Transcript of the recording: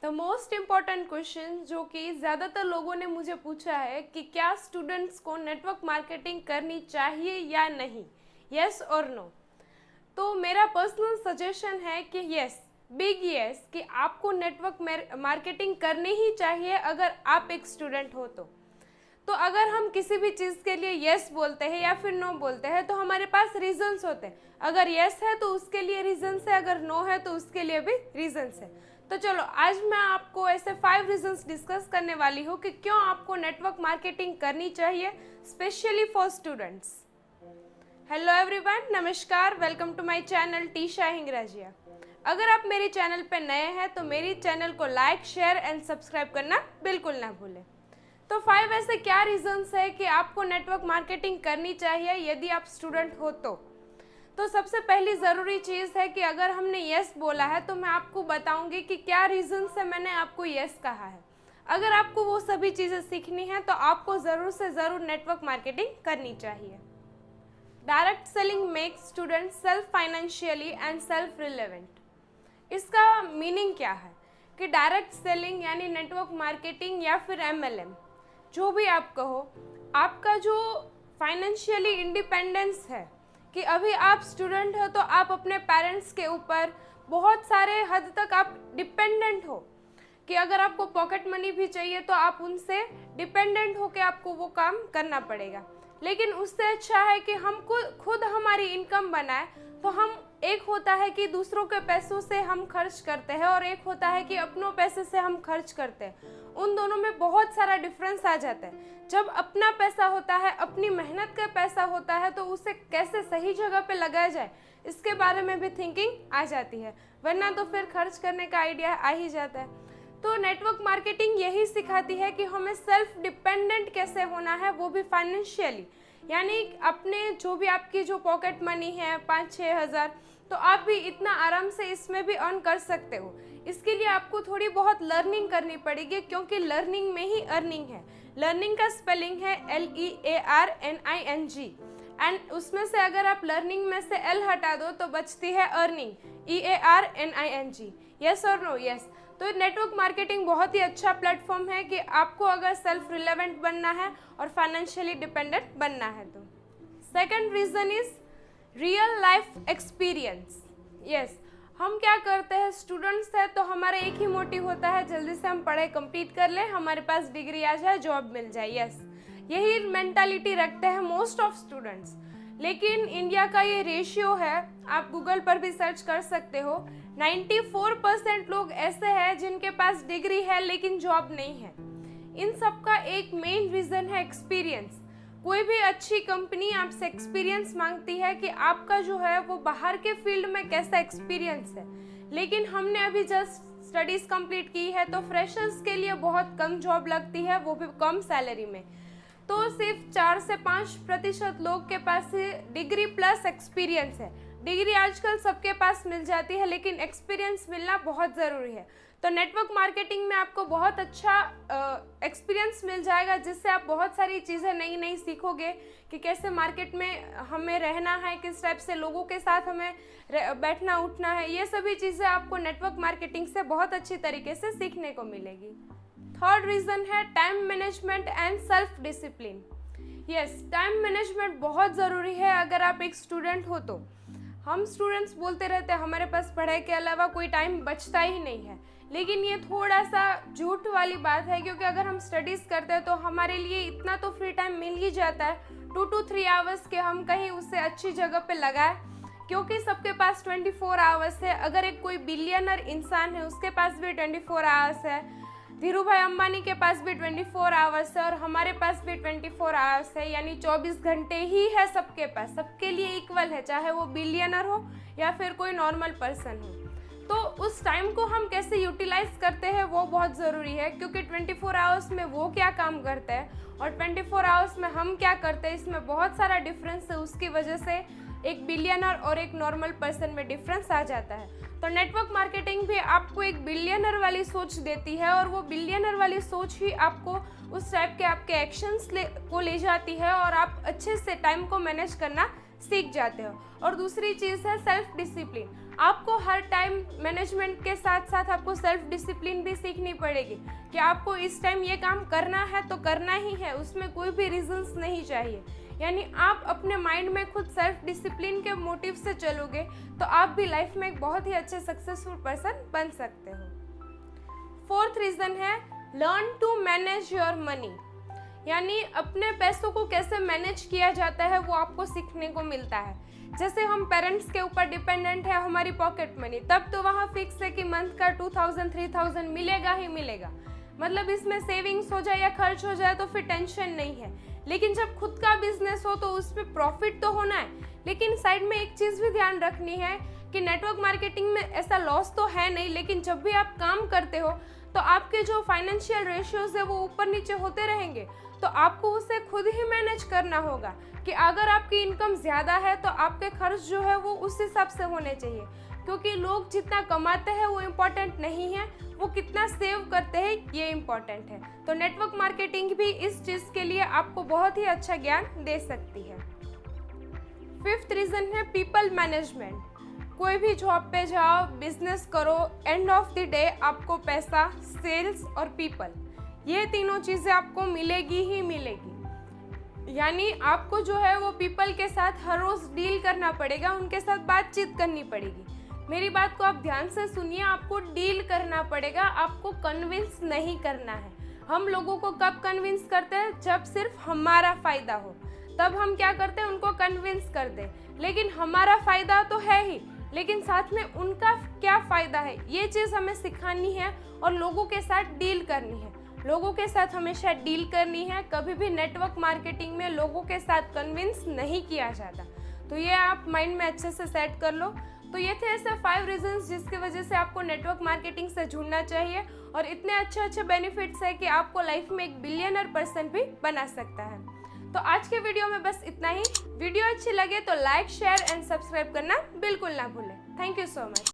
The most important question जो कि ज़्यादातर लोगों ने मुझे पूछा है कि क्या स्टूडेंट्स को नेटवर्क मार्केटिंग करनी चाहिए या नहीं, यस और नो। तो मेरा पर्सनल सजेशन है कि यस, बिग यस, कि आपको नेटवर्क मार्केटिंग करनी ही चाहिए अगर आप एक स्टूडेंट हो तो अगर हम किसी भी चीज़ के लिए यस बोलते हैं या फिर नो बोलते हैं तो हमारे पास रीजंस होते हैं। अगर यस है तो उसके लिए रीजंस है, अगर नो है तो उसके लिए भी रीजंस है। तो चलो आज मैं आपको ऐसे 5 रीजंस डिस्कस करने वाली हूँ कि क्यों आपको नेटवर्क मार्केटिंग करनी चाहिए, specially for students. Hello everyone, नमस्कार, welcome to my channel Tisha Hingrajia. अगर आप मेरे चैनल पर नए हैं तो मेरी चैनल को लाइक, शेयर एंड सब्सक्राइब करना बिल्कुल ना भूलें। तो 5 ऐसे क्या रीजंस है कि आपको नेटवर्क मार्केटिंग करनी चाहिए यदि आप स्टूडेंट हो तो सबसे पहली ज़रूरी चीज़ है कि अगर हमने यस बोला है तो मैं आपको बताऊंगी कि क्या रीजन से मैंने आपको यस कहा है। अगर आपको वो सभी चीज़ें सीखनी है तो आपको ज़रूर से ज़रूर नेटवर्क मार्केटिंग करनी चाहिए। Direct selling makes student self financially and self relevant. इसका मीनिंग क्या है कि डायरेक्ट सेलिंग यानी नेटवर्क मार्केटिंग या फिर MLM, जो भी आप कहो, आपका जो फाइनेंशियली इंडिपेंडेंस है कि अभी आप स्टूडेंट हो तो आप अपने पेरेंट्स के ऊपर बहुत सारे हद तक आप डिपेंडेंट हो कि अगर आपको पॉकेट मनी भी चाहिए तो आप उनसे डिपेंडेंट हो के आपको वो काम करना पड़ेगा। लेकिन उससे अच्छा है कि हम खुद हमारी इनकम बनाए। तो हम, एक होता है कि दूसरों के पैसों से हम खर्च करते हैं और एक होता है कि अपनों पैसे से हम खर्च करते हैं। उन दोनों में बहुत सारा डिफरेंस आ जाता है। जब अपना पैसा होता है, अपनी मेहनत का पैसा होता है, तो उसे कैसे सही जगह पे लगाया जाए इसके बारे में भी थिंकिंग आ जाती है, वरना तो फिर खर्च करने का आइडिया आ ही जाता है। तो नेटवर्क मार्केटिंग यही सिखाती है कि हमें सेल्फ डिपेंडेंट कैसे होना है, वो भी फाइनेंशियली, यानी अपने जो भी आपकी जो पॉकेट मनी है 5-6 हज़ार, तो आप भी इतना आराम से इसमें भी अर्न कर सकते हो। इसके लिए आपको थोड़ी बहुत लर्निंग करनी पड़ेगी, क्योंकि लर्निंग में ही अर्निंग है। लर्निंग का स्पेलिंग है LEARNING, एंड उसमें से अगर आप लर्निंग में से L हटा दो तो बचती है अर्निंग, EARNING। यस और नो? यस। तो नेटवर्क मार्केटिंग बहुत ही अच्छा प्लेटफॉर्म है कि आपको अगर सेल्फ रिलेवेंट बनना है और फाइनेंशियली डिपेंडेंट बनना है तो। Second reason is real life experience. Yes, हम क्या करते हैं, स्टूडेंट्स है तो हमारा एक ही मोटिव होता है, जल्दी से हम पढ़ाई कंप्लीट कर लें, हमारे पास डिग्री आ जाए, जॉब मिल जाए। यस, यही मेंटालिटी रखते हैं मोस्ट ऑफ स्टूडेंट्स। लेकिन इंडिया का ये रेशियो है, आप गूगल पर भी सर्च कर सकते हो, 94% लोग ऐसे हैं जिनके पास डिग्री है लेकिन जॉब नहीं है। इन सब का एक मेन रीजन है एक्सपीरियंस। कोई भी अच्छी कंपनी आपसे एक्सपीरियंस मांगती है कि आपका जो है वो बाहर के फील्ड में कैसा एक्सपीरियंस है। लेकिन हमने अभी जस्ट स्टडीज कंप्लीट की है तो फ्रेशर्स के लिए बहुत कम जॉब लगती है, वो भी कम सैलरी में। तो सिर्फ 4 से 5% लोग के पास डिग्री प्लस एक्सपीरियंस है। डिग्री आजकल सबके पास मिल जाती है, लेकिन एक्सपीरियंस मिलना बहुत ज़रूरी है। तो नेटवर्क मार्केटिंग में आपको बहुत अच्छा एक्सपीरियंस मिल जाएगा, जिससे आप बहुत सारी चीज़ें नई नई सीखोगे कि कैसे मार्केट में हमें रहना है, किस टाइप से लोगों के साथ हमें बैठना उठना है। ये सभी चीज़ें आपको नेटवर्क मार्केटिंग से बहुत अच्छी तरीके से सीखने को मिलेगी। थर्ड रीज़न है time management and self discipline. Yes, time management बहुत ज़रूरी है अगर आप एक स्टूडेंट हो तो। हम स्टूडेंट्स बोलते रहते हैं हमारे पास पढ़ाई के अलावा कोई टाइम बचता ही नहीं है, लेकिन ये थोड़ा सा झूठ वाली बात है, क्योंकि अगर हम स्टडीज़ करते हैं तो हमारे लिए इतना तो फ्री टाइम मिल ही जाता है, 2 to 3 आवर्स के हम कहीं उससे अच्छी जगह पे लगाएं, क्योंकि सबके पास 24 आवर्स है। अगर एक कोई बिलियनर इंसान है उसके पास भी 24 आवर्स है, धीरू भाई अंबानी के पास भी 24 आवर्स है और हमारे पास भी 24 आवर्स है, यानी 24 घंटे ही है सबके पास, सबके लिए इक्वल है, चाहे वो बिलियनर हो या फिर कोई नॉर्मल पर्सन हो। तो उस टाइम को हम कैसे यूटिलाइज करते हैं वो बहुत ज़रूरी है, क्योंकि 24 आवर्स में वो क्या काम करते हैं और 24 आवर्स में हम क्या करते हैं, इसमें बहुत सारा डिफरेंस है। उसकी वजह से एक बिलियनर और एक नॉर्मल पर्सन में डिफरेंस आ जाता है। तो नेटवर्क मार्केटिंग भी आपको एक बिलियनर वाली सोच देती है, और वो बिलियनर वाली सोच ही आपको उस टाइप के आपके एक्शंस को ले जाती है और आप अच्छे से टाइम को मैनेज करना सीख जाते हो। और दूसरी चीज़ है सेल्फ डिसिप्लिन। आपको हर टाइम मैनेजमेंट के साथ साथ आपको सेल्फ डिसिप्लिन भी सीखनी पड़ेगी कि आपको इस टाइम ये काम करना है तो करना ही है, उसमें कोई भी रीजंस नहीं चाहिए। यानी आप अपने माइंड में खुद सेल्फ डिसिप्लिन के मोटिव से चलोगे तो आप भी लाइफ में एक बहुत ही अच्छे सक्सेसफुल पर्सन बन सकते हो। फोर्थ रीजन है learn to manage your money, यानी अपने पैसों को कैसे मैनेज किया जाता है वो आपको सीखने को मिलता है। जैसे हम पेरेंट्स के ऊपर डिपेंडेंट है हमारी पॉकेट मनी, तब तो वहाँ फिक्स है कि मंथ का 2000-3000 मिलेगा ही मिलेगा, मतलब इसमें सेविंग्स हो जाए या खर्च हो जाए तो फिर टेंशन नहीं है। लेकिन जब खुद का बिजनेस हो तो उसमें प्रॉफिट तो होना है, लेकिन साइड में एक चीज़ भी ध्यान रखनी है कि नेटवर्क मार्केटिंग में ऐसा लॉस तो है नहीं, लेकिन जब भी आप काम करते हो तो आपके जो फाइनेंशियल रेशियोज है वो ऊपर नीचे होते रहेंगे, तो आपको उसे खुद ही मैनेज करना होगा कि अगर आपकी इनकम ज़्यादा है तो आपके खर्च जो है वो उस हिसाब से होने चाहिए, क्योंकि लोग जितना कमाते हैं वो इम्पोर्टेंट नहीं है, वो कितना सेव करते हैं ये इम्पोर्टेंट है। तो नेटवर्क मार्केटिंग भी इस चीज़ के लिए आपको बहुत ही अच्छा ज्ञान दे सकती है। फिफ्थ रीज़न है पीपल मैनेजमेंट। कोई भी जॉब पे जाओ, बिजनेस करो, एंड ऑफ द डे आपको पैसा, सेल्स और पीपल, ये तीनों चीज़ें आपको मिलेगी ही मिलेगी। यानी आपको जो है वो पीपल के साथ हर रोज़ डील करना पड़ेगा, उनके साथ बातचीत करनी पड़ेगी। मेरी बात को आप ध्यान से सुनिए, आपको डील करना पड़ेगा, आपको कन्विंस नहीं करना है। हम लोगों को कब कन्विंस करते हैं? जब सिर्फ हमारा फ़ायदा हो, तब हम क्या करते हैं? उनको कन्विंस कर दें। लेकिन हमारा फ़ायदा तो है ही, लेकिन साथ में उनका क्या फ़ायदा है ये चीज़ हमें सिखानी है और लोगों के साथ डील करनी है। लोगों के साथ हमेशा डील करनी है, कभी भी नेटवर्क मार्केटिंग में लोगों के साथ कन्विंस नहीं किया जाता। तो ये आप माइंड में अच्छे से सेट कर लो। तो ये थे ऐसे 5 रीजंस जिसकी वजह से आपको नेटवर्क मार्केटिंग से जुड़ना चाहिए, और इतने अच्छे अच्छे बेनिफिट्स है कि आपको लाइफ में एक बिलियनर पर्सन भी बना सकता है। तो आज के वीडियो में बस इतना ही। वीडियो अच्छी लगे तो लाइक, शेयर एंड सब्सक्राइब करना बिल्कुल ना भूलें। Thank you so much.